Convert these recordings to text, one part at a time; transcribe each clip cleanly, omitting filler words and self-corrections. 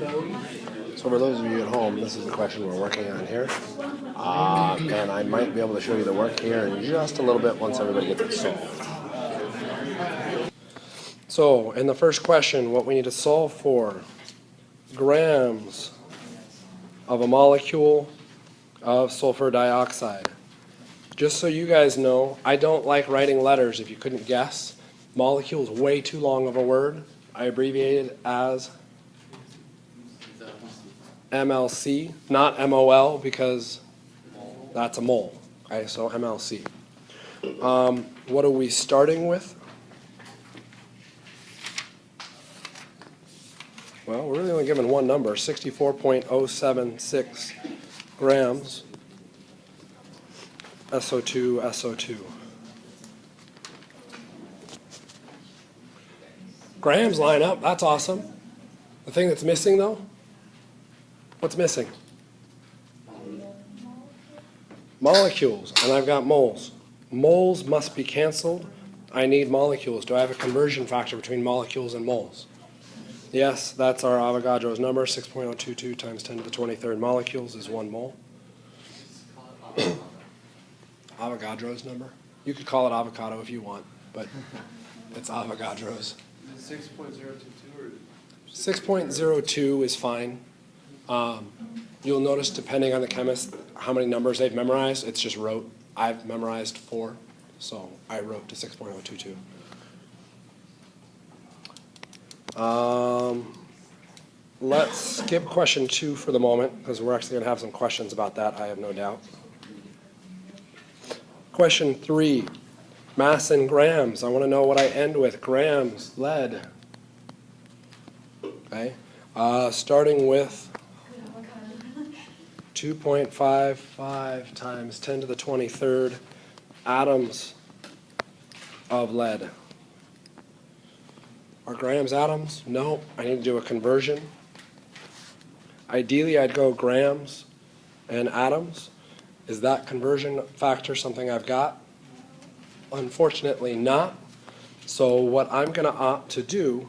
So for those of you at home, this is the question we're working on here. And I might be able to show you the work here in just a little bit once everybody gets it solved. So in the first question, what we need to solve for, grams of a molecule of sulfur dioxide. Just so you guys know, I don't like writing letters if you couldn't guess. Molecule is way too long of a word. I abbreviate it as MLC, not MOL, because that's a mole. Okay, so MLC. What are we starting with? Well, we're really only given one number, 64.076 grams SO2, SO2. Grams line up, that's awesome. The thing that's missing though, what's missing? Molecules, and I've got moles. Moles must be canceled. I need molecules. Do I have a conversion factor between molecules and moles? Yes, that's our Avogadro's number, 6.022 times 10 to the 23rd molecules is 1 mole. Avogadro's number? You could call it avocado if you want, but it's Avogadro's. 6.022 or 6.02 is fine. You'll notice, depending on the chemist, how many numbers they've memorized. It's just rote. I've memorized 4, so I wrote to 6.022. Let's skip question 2 for the moment, because we're actually going to have some questions about that, I have no doubt. Question 3, mass in grams. I want to know what I end with. Grams, lead. Okay, starting with 2.55 times 10 to the 23rd atoms of lead. Are grams atoms? No, I need to do a conversion. Ideally, I'd go grams and atoms. Is that conversion factor something I've got? Unfortunately not. So what I'm going to opt to do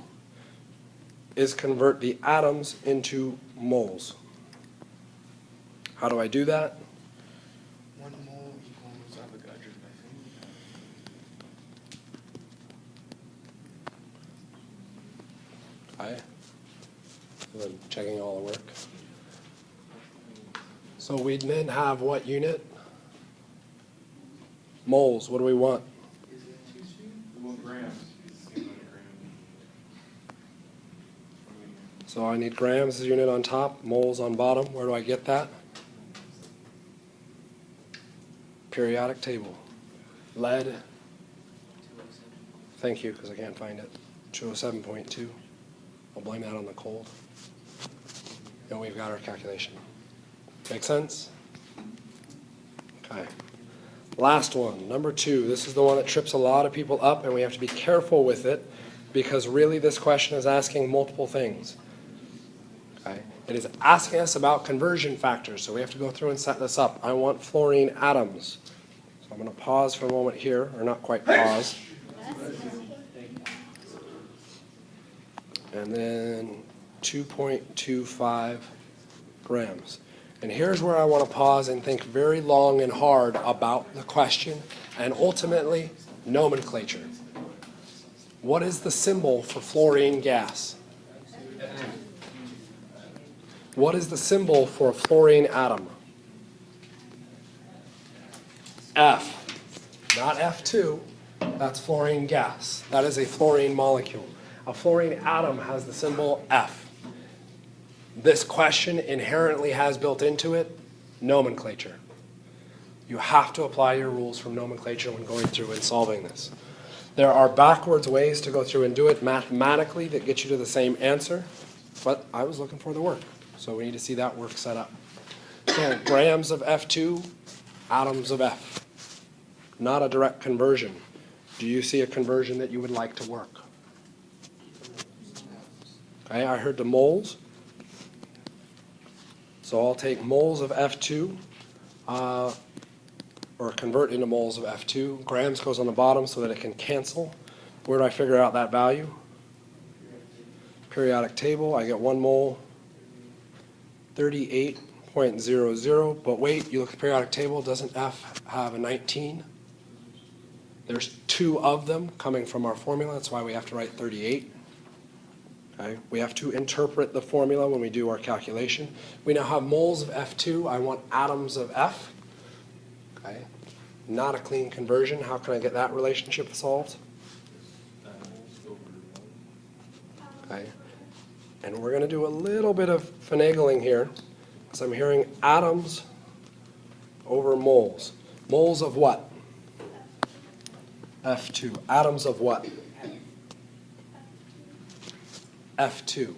is convert the atoms into moles. How do I do that? 1 mole equals Avogadro's by Okay. So I'm checking all the work. So we then have what unit? Moles. What do we want? We want grams. So I need grams as unit on top, moles on bottom. Where do I get that? Periodic table. Lead. Thank you, because I can't find it. 207.2. I'll blame that on the cold. And we've got our calculation. Make sense? Okay. Last one, number 2. This is the one that trips a lot of people up, and we have to be careful with it because really this question is asking multiple things. Okay. It is asking us about conversion factors, so we have to go through and set this up. I want fluorine atoms. So I'm going to pause for a moment here, or not quite pause. And then 2.25 grams. And here's where I want to pause and think very long and hard about the question and ultimately nomenclature. What is the symbol for fluorine gas? What is the symbol for a fluorine atom? F. Not F2. That's fluorine gas. That is a fluorine molecule. A fluorine atom has the symbol F. This question inherently has built into it nomenclature. You have to apply your rules from nomenclature when going through and solving this. There are backwards ways to go through and do it mathematically that get you to the same answer, but I was looking for the work, so we need to see that work set up. Again, grams of F2, atoms of F. Not a direct conversion. Do you see a conversion that you would like to work? Okay, I heard the moles. So I'll take moles of F2, or convert into moles of F2. Grams goes on the bottom so that it can cancel. Where do I figure out that value? Periodic table, I get 1 mole 38.00, but wait, you look at the periodic table, doesn't F have a 19? There's 2 of them coming from our formula, that's why we have to write 38. Okay? We have to interpret the formula when we do our calculation. We now have moles of F2, I want atoms of F. Okay? Not a clean conversion, how can I get that relationship solved? Okay? And we're going to do a little bit of finagling here, because I'm hearing atoms over moles. Moles of what? F2. Atoms of what? F2.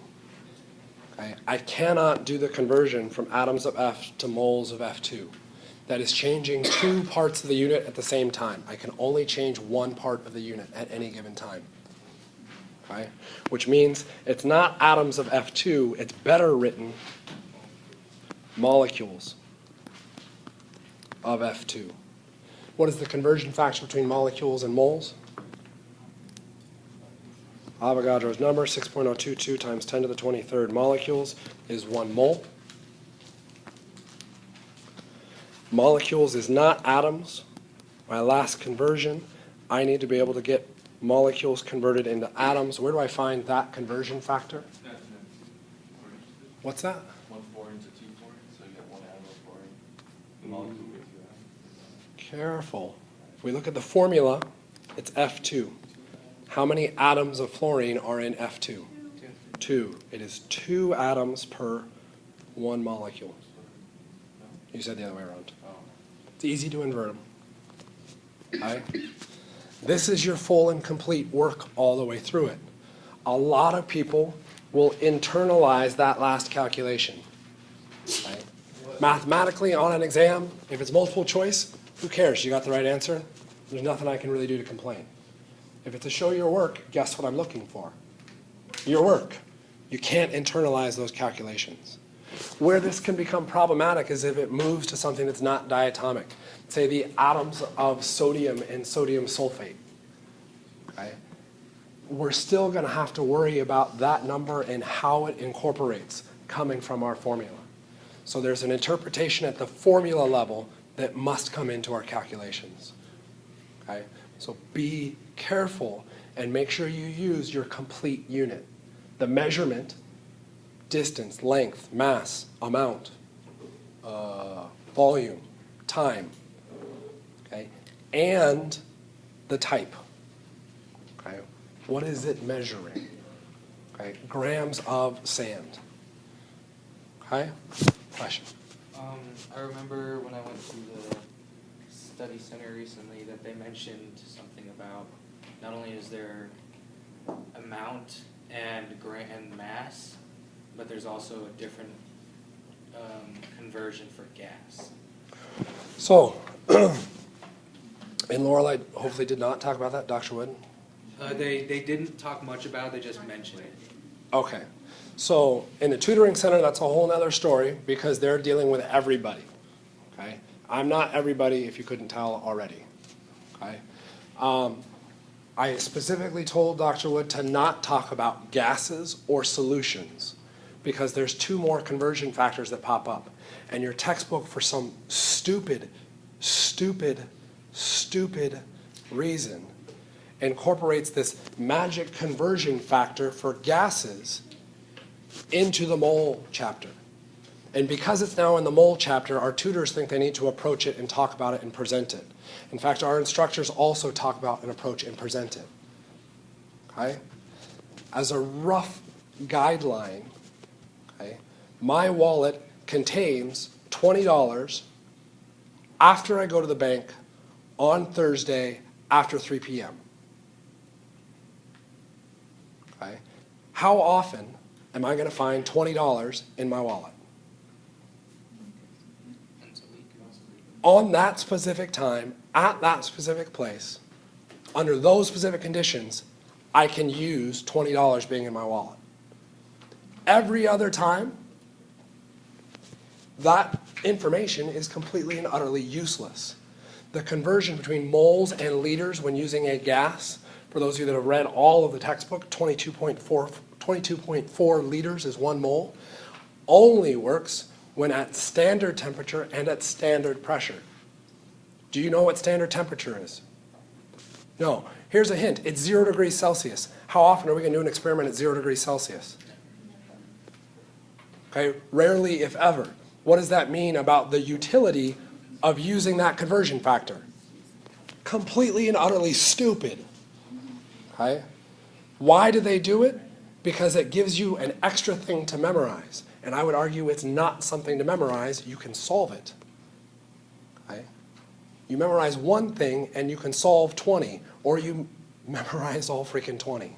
Okay? I cannot do the conversion from atoms of F to moles of F2. That is changing 2 parts of the unit at the same time. I can only change 1 part of the unit at any given time. Okay? Which means it's not atoms of F2, it's better written molecules of F2. What is the conversion factor between molecules and moles? Avogadro's number, 6.022 times 10 to the 23rd molecules is 1 mole. Molecules is not atoms. My last conversion, I need to be able to get molecules converted into atoms. Where do I find that conversion factor? What's that? 1 fluorine to 2 fluorine, so you get 1 atom of fluorine. The molecule gives you that. Careful. If we look at the formula, it's F2. How many atoms of fluorine are in F2? 2. It is 2 atoms per 1 molecule. You said the other way around. It's easy to invert them. Okay? This is your full and complete work all the way through it. A lot of people will internalize that last calculation. Okay? Mathematically, on an exam, if it's multiple choice, who cares? You got the right answer. There's nothing I can really do to complain. If it's a show your work, guess what I'm looking for? Your work. You can't internalize those calculations. Where this can become problematic is if it moves to something that's not diatomic. Say the atoms of sodium and sodium sulfate. Okay? We're still going to have to worry about that number and how it incorporates coming from our formula. So there's an interpretation at the formula level that must come into our calculations. Okay? So be careful and make sure you use your complete unit. The measurement, distance, length, mass, amount, volume, time, okay, and the type. Okay, what is it measuring? Okay, grams of sand. Okay, question. I remember when I went to the study center recently that they mentioned something about not only is there amount and mass, but there's also a different conversion for gas. So, and Laurel, I hopefully did not talk about that, Dr. Wood? They didn't talk much about it, they just mentioned it. Okay. So in the tutoring center, that's a whole other story because they're dealing with everybody. Okay? I'm not everybody, if you couldn't tell already. Okay? I specifically told Dr. Wood to not talk about gases or solutions because there's 2 more conversion factors that pop up. And your textbook, for some stupid reason, incorporates this magic conversion factor for gases into the mole chapter. And because it's now in the mole chapter, our tutors think they need to approach it and talk about it and present it. In fact, our instructors also talk about and approach and present it. Okay? As a rough guideline, okay, my wallet contains $20 after I go to the bank on Thursday after 3 p.m. Okay? How often am I going to find $20 in my wallet? On that specific time, at that specific place, under those specific conditions, I can use $20 being in my wallet. Every other time, that information is completely and utterly useless. The conversion between moles and liters when using a gas, for those of you that have read all of the textbook, 22.4 liters is 1 mole. only works when at standard temperature and at standard pressure. Do you know what standard temperature is? No. Here's a hint. It's 0 degrees Celsius. How often are we going to do an experiment at 0 degrees Celsius? Okay, rarely, if ever. What does that mean about the utility of using that conversion factor? Completely and utterly stupid. Okay? Why do they do it? Because it gives you an extra thing to memorize. And I would argue it's not something to memorize. You can solve it. Okay? You memorize one thing and you can solve 20, or you memorize all freaking 20.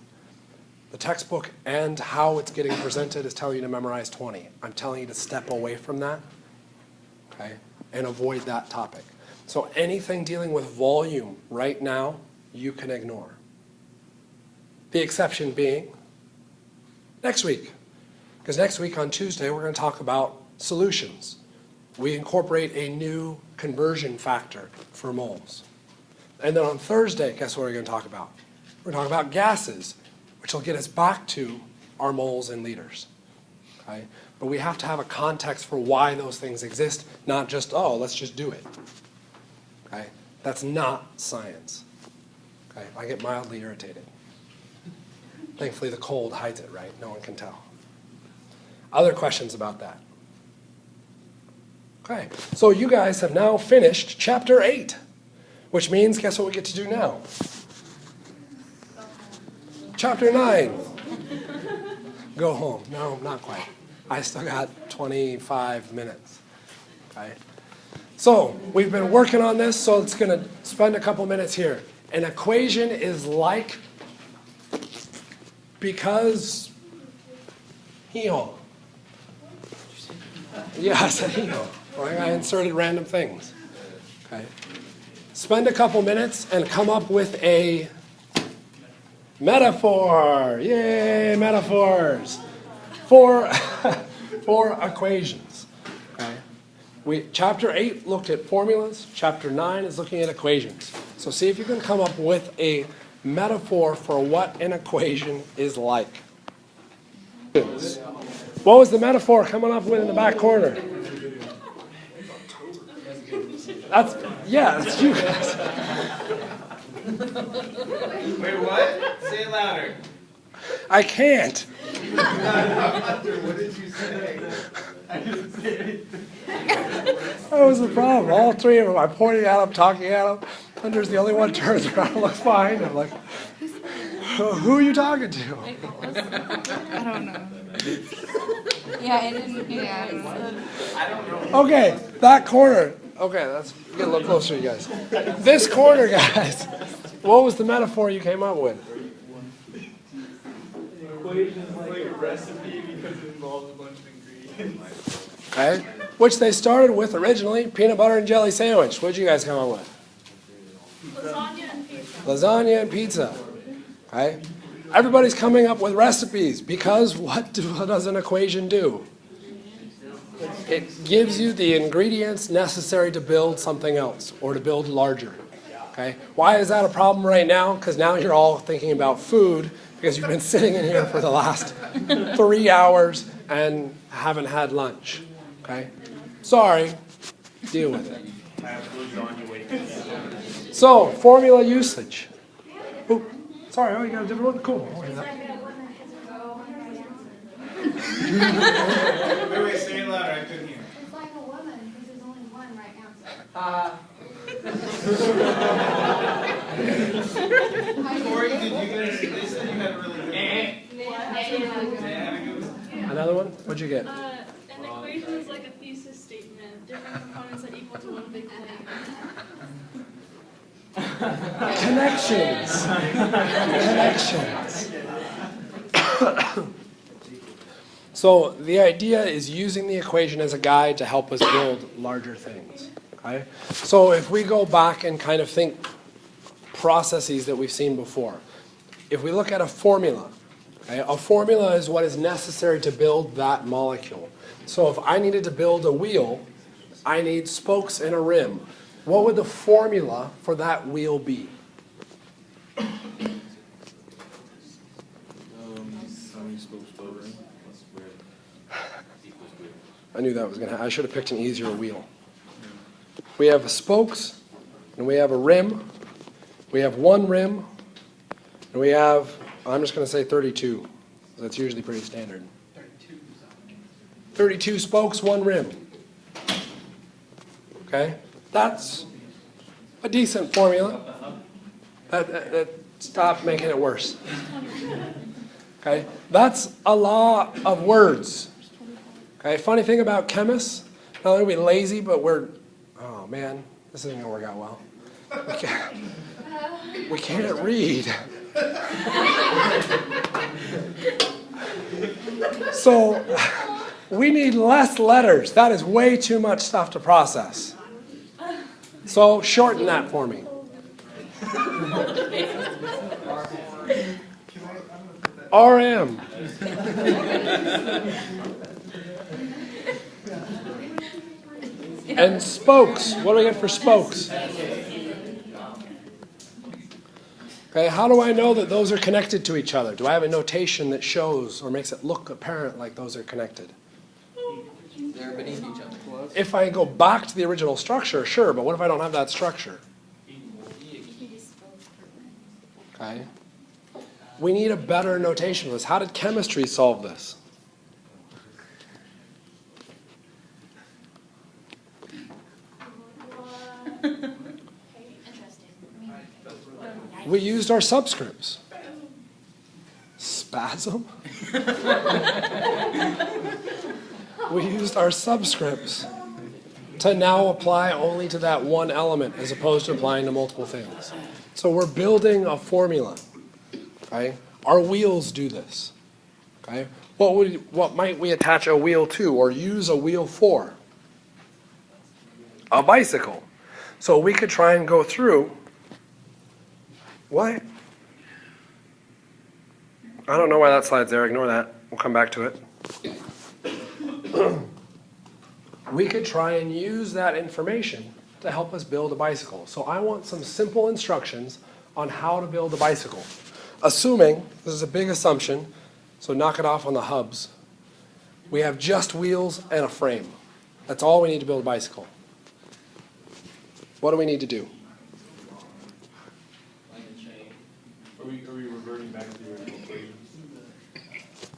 The textbook and how it's getting presented is telling you to memorize 20. I'm telling you to step away from that, okay, and avoid that topic. So anything dealing with volume right now, you can ignore. The exception being next week. Because next week on Tuesday, we're going to talk about solutions. We incorporate a new conversion factor for moles. And then on Thursday, guess what we're going to talk about? We're going to talk about gases, which will get us back to our moles and liters. Okay? But we have to have a context for why those things exist, not just, oh, let's just do it. Okay? That's not science. Okay? I get mildly irritated. Thankfully, the cold hides it, right? No one can tell. Other questions about that? Okay, so you guys have now finished Chapter 8, which means, guess what we get to do now? Chapter 9. Go home. No, not quite. I still got 25 minutes. Okay. So we've been working on this, so it's going to spend a couple minutes here. An equation is like because hee-haw. Yeah, I said hee-haw. I inserted random things. Okay. Spend a couple minutes and come up with a metaphor. Yay, metaphors. For equations. Okay. Chapter 8 looked at formulas. Chapter 9 is looking at equations. So see if you can come up with a metaphor for what an equation is like. What was the metaphor coming up with in the back corner? That's you guys. Wait, what? Say it louder. I can't. What did you say? I didn't say anything. That was the problem. All three of them. I'm pointing at them, talking at them. Thunder's the only one who turns around and looks behind him like, who are you talking to? I don't know. Yeah, it didn't. Yeah, I don't know. Okay, that corner. Okay, let's get a little closer, you guys. This corner, guys. What was the metaphor you came up with? Equation is like a recipe because it involves a bunch of ingredients. Okay, which they started with originally, peanut butter and jelly sandwich. What did you guys come up with? Lasagna and pizza. Lasagna and pizza. Okay, everybody's coming up with recipes because what does an equation do? It gives you the ingredients necessary to build something else or to build larger. Okay, why is that a problem right now? Because now you're all thinking about food because you've been sitting in here for the last 3 hours and haven't had lunch. Okay, sorry, deal with it. So, formula usage. Oop, sorry, oh, you got a different one? Cool. I'll do that. Wait, say it louder. I couldn't hear. It's like a woman, because there's only one right now. Corey, did you guys? They said you had a really good one. Another one? What'd you get? An equation is like a thesis statement, different components that equal to one big thing. Connections. Connections. So the idea is using the equation as a guide to help us build larger things. Okay? So if we go back and kind of think processes that we've seen before, if we look at a formula, okay, a formula is what is necessary to build that molecule. So if I needed to build a wheel, I need spokes and a rim. What would the formula for that wheel be? I knew that was gonna I should have picked an easier wheel. We have spokes, and we have a rim. We have one rim, and we have, I'm just gonna say 32. That's usually pretty standard. 32 spokes, one rim. Okay, that's a decent formula. Stop making it worse. Okay, that's a lot of words. Okay, funny thing about chemists, not only are we lazy, but oh man, this isn't gonna work out well. We can't read. So we need less letters. That is way too much stuff to process. So shorten that for me. RM. And spokes. What do we get for spokes? Okay, how do I know that those are connected to each other? Do I have a notation that shows or makes it look apparent like those are connected? They're beneath each other. If I go back to the original structure, sure, but what if I don't have that structure? Okay. We need a better notation for this. How did chemistry solve this? We used our subscripts. Spasm? We used our subscripts to now apply only to that one element as opposed to applying to multiple things. So we're building a formula. Okay? Our wheels do this. Okay? What might we attach a wheel to or use a wheel for? A bicycle. So we could try and go through. What? I don't know why that slide's there. Ignore that. We'll come back to it. We could try and use that information to help us build a bicycle. So I want some simple instructions on how to build a bicycle. Assuming, this is a big assumption, so knock it off on the hubs. We have just wheels and a frame. That's all we need to build a bicycle. What do we need to do? Are we reverting back to the original equation?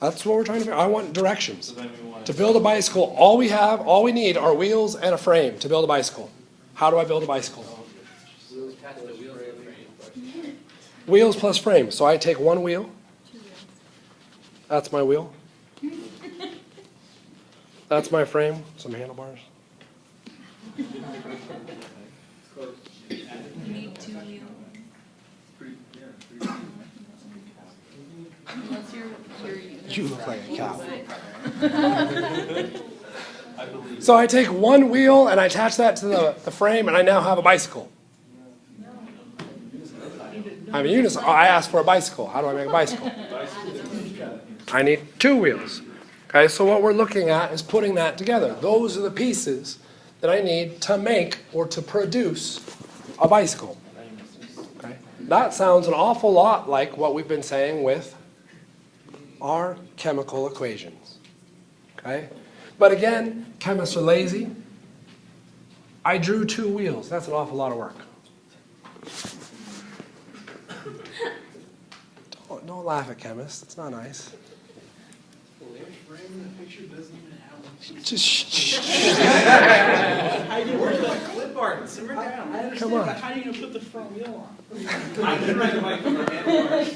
That's what we're trying to do. I want directions. So then we want To build a bicycle, all we need are wheels and a frame to build a bicycle. How do I build a bicycle? Wheels plus frame. So I take one wheel. That's my wheel. That's my frame. Some handlebars. You need two wheels. Unless you're You look like a cow. I believe. So I take one wheel and I attach that to the frame and I now have a bicycle. I'm a unison. I asked for a bicycle. How do I make a bicycle? I need two wheels. Okay, so what we're looking at is putting that together. Those are the pieces that I need to make or to produce a bicycle. Okay, that sounds an awful lot like what we've been saying with our chemical equations. Okay, but again, chemists are lazy. I drew two wheels. That's an awful lot of work. Don't laugh at chemists. It's not nice. Just shh. Clip art, simmer down. Come on. How are you going to put the front wheel on? I can ride the bike with my handlebars.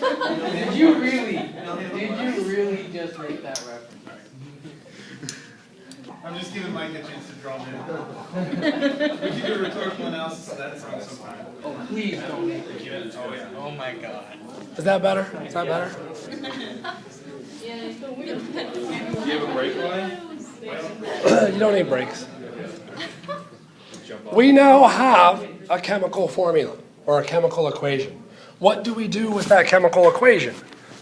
Did you really just make that reference? I'm just giving Mike a chance to draw me. We can do a rhetorical analysis of that song sometime. Oh, please don't make it. Oh, yeah. Oh my God. Is that better? Is that better? Do you have a brake line? You don't need brakes. We now have a chemical formula or a chemical equation. What do we do with that chemical equation?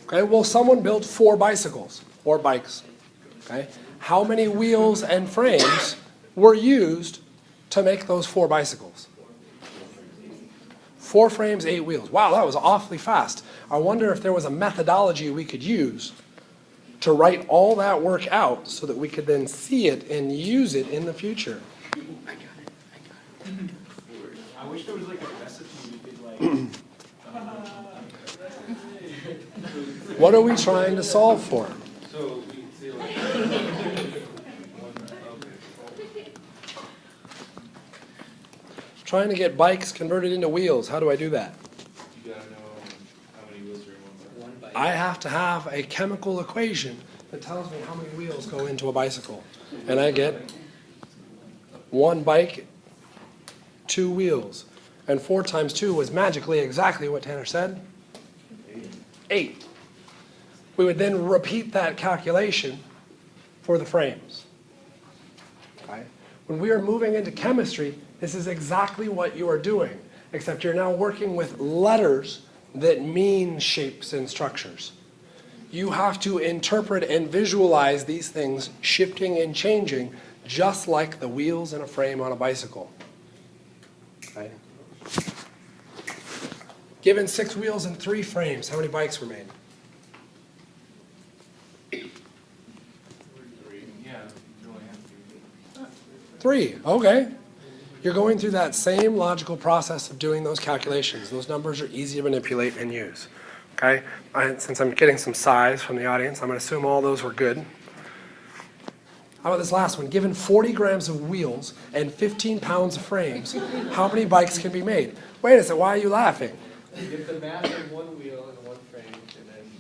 Okay, well, someone built 4 bicycles or bikes. Okay, how many wheels and frames were used to make those 4 bicycles? 4 frames, 8 wheels. Wow, that was awfully fast. I wonder if there was a methodology we could use to write all that work out so that we could then see it and use it in the future. I wish there was like a recipe we could like. What are we trying to solve for? So we can see like. Trying to get bikes converted into wheels. How do I do that? You gotta know how many wheels are in one bike. I have to have a chemical equation that tells me how many wheels go into a bicycle. And I get 1 bike, 2 wheels. And 4 times 2 was magically exactly what Tanner said. 8. We would then repeat that calculation for the frames. Okay? When we are moving into chemistry, this is exactly what you are doing, except you're now working with letters that mean shapes and structures. You have to interpret and visualize these things shifting and changing, just like the wheels in a frame on a bicycle. Okay? Given 6 wheels and 3 frames, how many bikes were made? 3. Yeah, you only have 3, okay. You're going through that same logical process of doing those calculations. Those numbers are easy to manipulate and use. Okay? Since I'm getting some sighs from the audience, I'm going to assume all those were good. How about this last one? Given 40 grams of wheels and 15 pounds of frames, how many bikes can be made? Wait a second, why are you laughing? Get the mass of 1 wheel and 1 frame, and then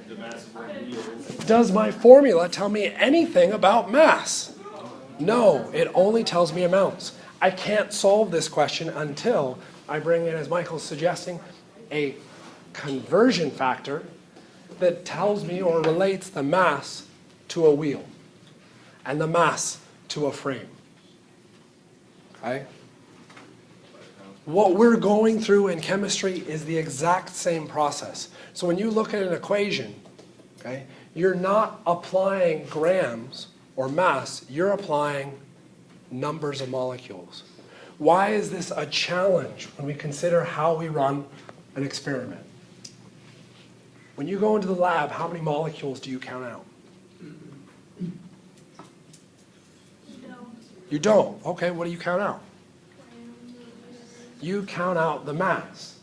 the mass of 1 wheel. Does my formula tell me anything about mass? No, it only tells me amounts. I can't solve this question until I bring in, as Michael's suggesting, a conversion factor that tells me or relates the mass to a wheel and the mass to a frame. Okay? What we're going through in chemistry is the exact same process. So when you look at an equation, okay, you're not applying grams or mass, you're applying numbers of molecules. Why is this a challenge when we consider how we run an experiment? When you go into the lab, how many molecules do you count out? You don't. Okay, what do you count out? You count out the mass.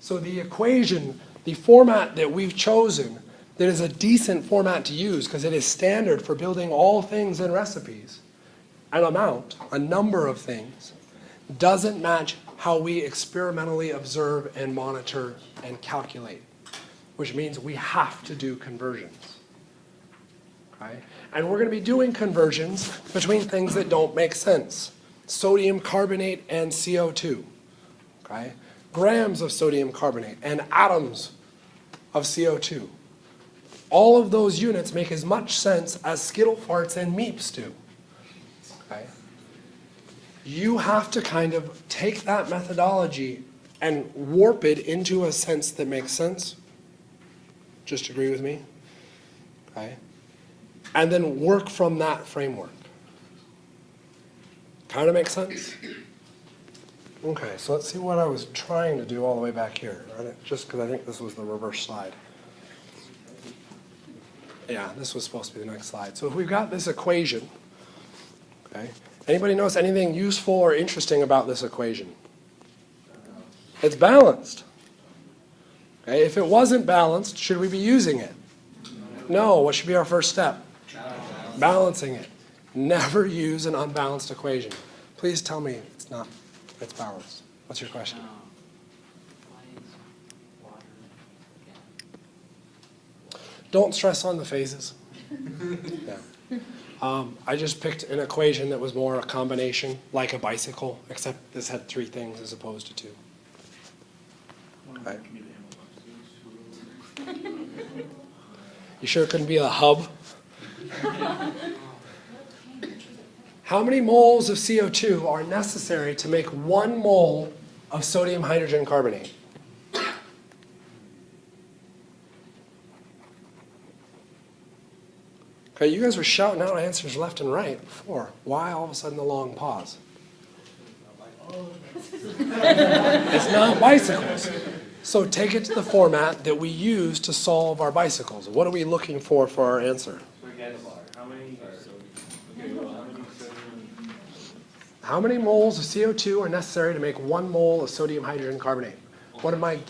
So the equation, the format that we've chosen, that is a decent format to use because it is standard for building all things in recipes, an amount, a number of things, doesn't match how we experimentally observe and monitor and calculate, which means we have to do conversions. Okay? And we're going to be doing conversions between things that don't make sense. Sodium carbonate and CO2. Okay? Grams of sodium carbonate and atoms of CO2. All of those units make as much sense as skittle farts and meeps do. Okay? You have to kind of take that methodology and warp it into a sense that makes sense. Just agree with me? Okay? And then work from that framework. Kind of makes sense? Okay, so let's see what I was trying to do all the way back here. Right? Just because I think this was the reverse slide. Yeah, this was supposed to be the next slide. So if we've got this equation, okay, anybody notice anything useful or interesting about this equation? It's balanced. Okay, if it wasn't balanced, should we be using it? No, what should be our first step? Balancing it. Never use an unbalanced equation. Please tell me it's not, it's balanced. What's your question? Why is water again? Don't stress on the phases. Yeah. I just picked an equation that was more a combination, like a bicycle, except this had 3 things as opposed to 2. Okay. You sure it couldn't be a hub? How many moles of CO2 are necessary to make 1 mole of sodium hydrogen carbonate? Okay, you guys were shouting out answers left and right before. Why all of a sudden the long pause? It's not bicycles. So take it to the format that we use to solve our bicycles. What are we looking for our answer? So again, how many, okay, well, how many sodium? How many moles of CO2 are necessary to make 1 mole of sodium hydrogen carbonate? What am I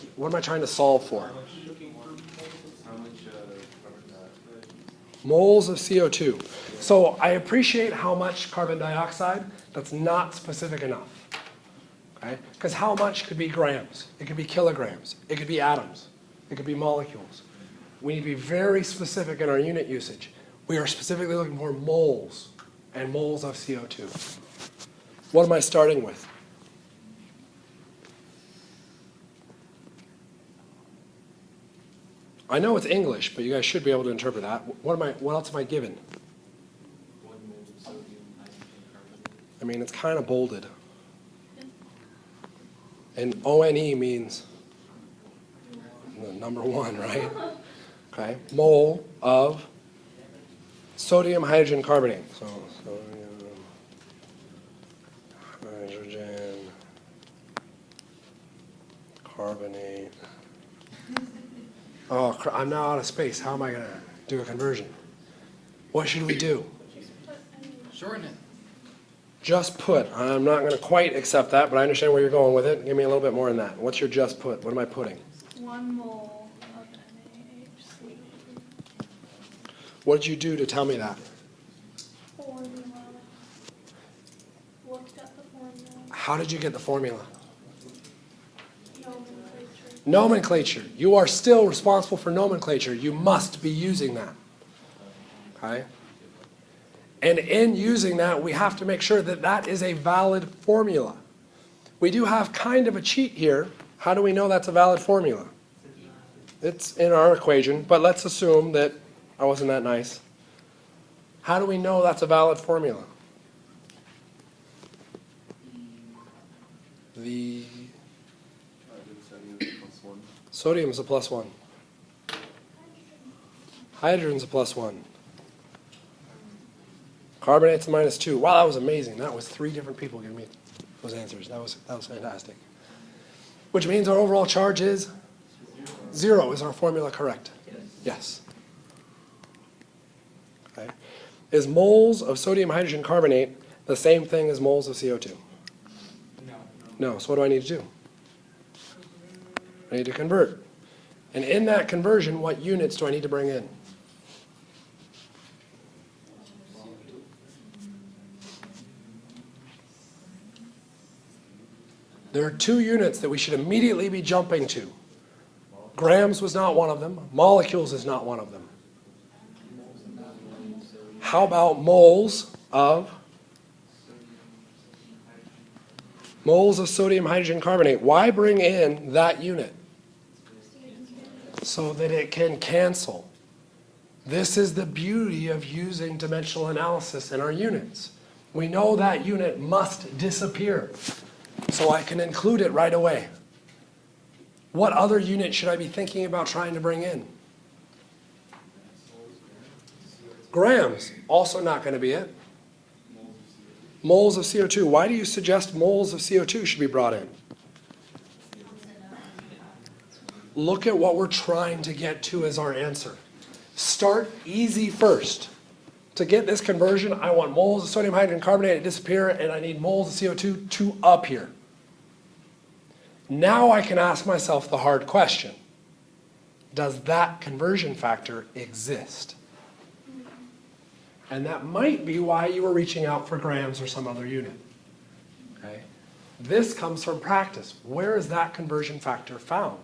trying to solve for? How much carbon dioxide? Moles of CO2. So I appreciate how much carbon dioxide. That's not specific enough. Okay? Because how much could be grams? It could be kilograms. It could be atoms. It could be molecules. We need to be very specific in our unit usage. We are specifically looking for moles and moles of CO2. What am I starting with? I know it's English, but you guys should be able to interpret that. What else am I given? 1 mole of sodium hydrogen carbonate. I mean, it's kind of bolded. And ONE means the number 1, right? Okay. Mole of sodium hydrogen carbonate. So sodium hydrogen carbonate. Oh, I'm now out of space. How am I going to do a conversion? What should we do? Shorten it. Just put. I'm not going to quite accept that, but I understand where you're going with it. Give me a little bit more than that. What's your just put? What am I putting? 1 mole of NaHC. What did you do to tell me that? Formula. Looked at the formula. How did you get the formula? Nomenclature. Nomenclature. You are still responsible for nomenclature. You must be using that. Okay? And in using that, we have to make sure that that is a valid formula. We do have kind of a cheat here. How do we know that's a valid formula? It's in our equation, but let's assume that I wasn't that nice. How do we know that's a valid formula? The sodium is a +1. Hydrogen's a +1. Carbonate's a -2. Wow, that was amazing. That was 3 different people giving me those answers. That was fantastic. Which means our overall charge is 0. Is our formula correct? Yes. Okay. Is moles of sodium hydrogen carbonate the same thing as moles of CO2? No. No. So what do I need to do? I need to convert. And in that conversion, what units do I need to bring in? There are 2 units that we should immediately be jumping to. Grams was not one of them. Molecules is not one of them. How about moles of sodium hydrogen carbonate? Why bring in that unit? So that it can cancel. This is the beauty of using dimensional analysis in our units. We know that unit must disappear. So I can include it right away. What other unit should I be thinking about trying to bring in? Grams, also not going to be it. Moles of CO2. Why do you suggest moles of CO2 should be brought in? Look at what we're trying to get to as our answer. Start easy first. To get this conversion, I want moles of sodium hydrogen carbonate to disappear, and I need moles of CO2 to appear. Now I can ask myself the hard question. Does that conversion factor exist? And that might be why you were reaching out for grams or some other unit. Okay? This comes from practice. Where is that conversion factor found?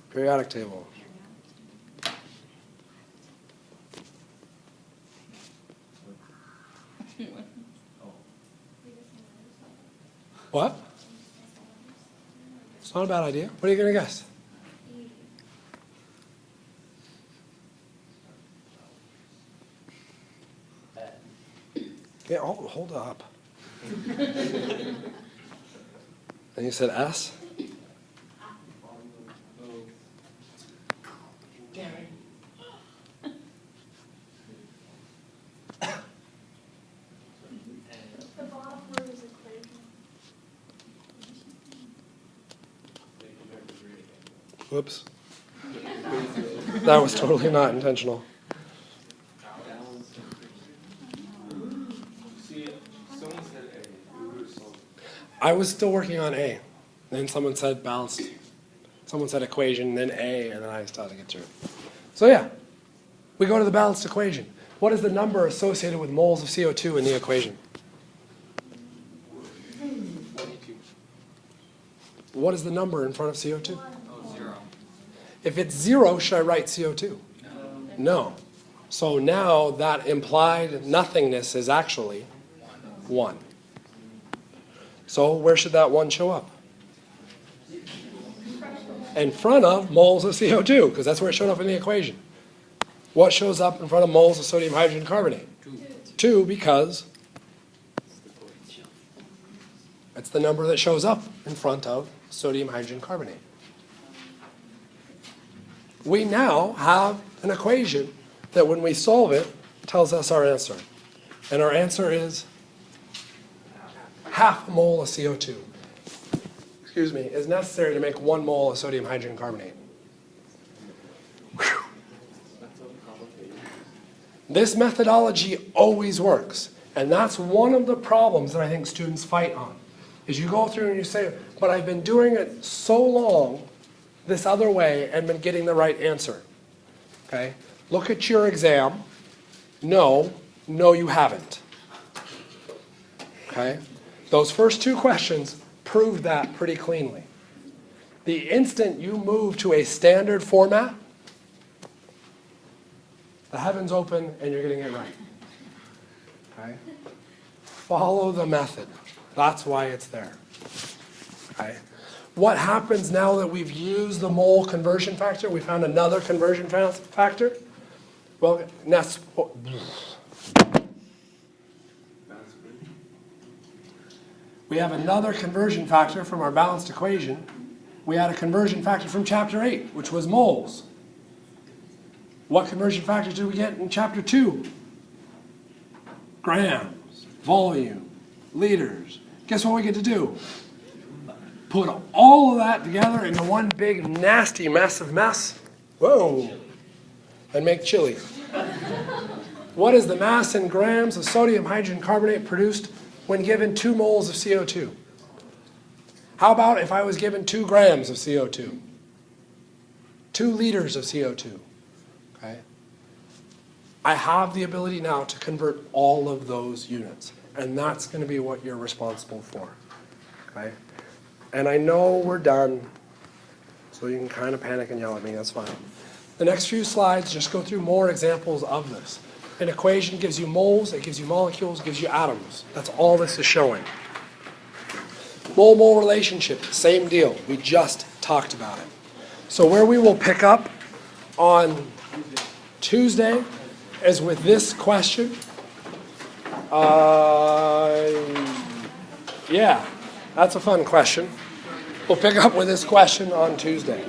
Periodic table. What? It's not a bad idea. What are you going to guess? Yeah, hold up. And you said S? The bottom word is equation. Whoops. That was totally not intentional. See, someone said A, we were solving. I was still working on A. Then someone said balanced. Someone said equation, then A, and then I started to get through. So yeah, we go to the balanced equation. What is the number associated with moles of CO2 in the equation? 42. What is the number in front of CO2? Oh, 0. If it's 0, should I write CO2? No. So now that implied nothingness is actually 1. So where should that 1 show up? In front of moles of CO2, because that's where it showed up in the equation. What shows up in front of moles of sodium hydrogen carbonate? 2, because it's the number that shows up in front of sodium hydrogen carbonate. We now have an equation that when we solve it, tells us our answer. And our answer is half a mole of CO2, is necessary to make 1 mole of sodium hydrogen carbonate. Whew. This methodology always works. And that's one of the problems that I think students fight on. Is you go through and you say, but I've been doing it so long this other way and been getting the right answer. Okay? Look at your exam. No, you haven't. Okay? Those first 2 questions prove that pretty cleanly. The instant you move to a standard format, the heavens open and you're getting it right. Okay? Follow the method. That's why it's there. Okay? What happens now that we've used the mole conversion factor? We found another conversion factor. Well, that's we have another conversion factor from our balanced equation. We had a conversion factor from chapter 8, which was moles. What conversion factors did we get in chapter 2? Grams, volume, liters. Guess what we get to do? Put all of that together into one big nasty mess. Whoa. And make chili. What is the mass in grams of sodium hydrogen carbonate produced when given 2 moles of CO2? How about if I was given 2 grams of CO2? 2 liters of CO2. Okay? I have the ability now to convert all of those units. And that's going to be what you're responsible for. Okay? And I know we're done, so you can kind of panic and yell at me, that's fine. The next few slides just go through more examples of this. An equation gives you moles, it gives you molecules, it gives you atoms. That's all this is showing. Mole-mole relationship, same deal. We just talked about it. So where we will pick up on Tuesday is with this question. Yeah, that's a fun question. We'll pick up with this question on Tuesday.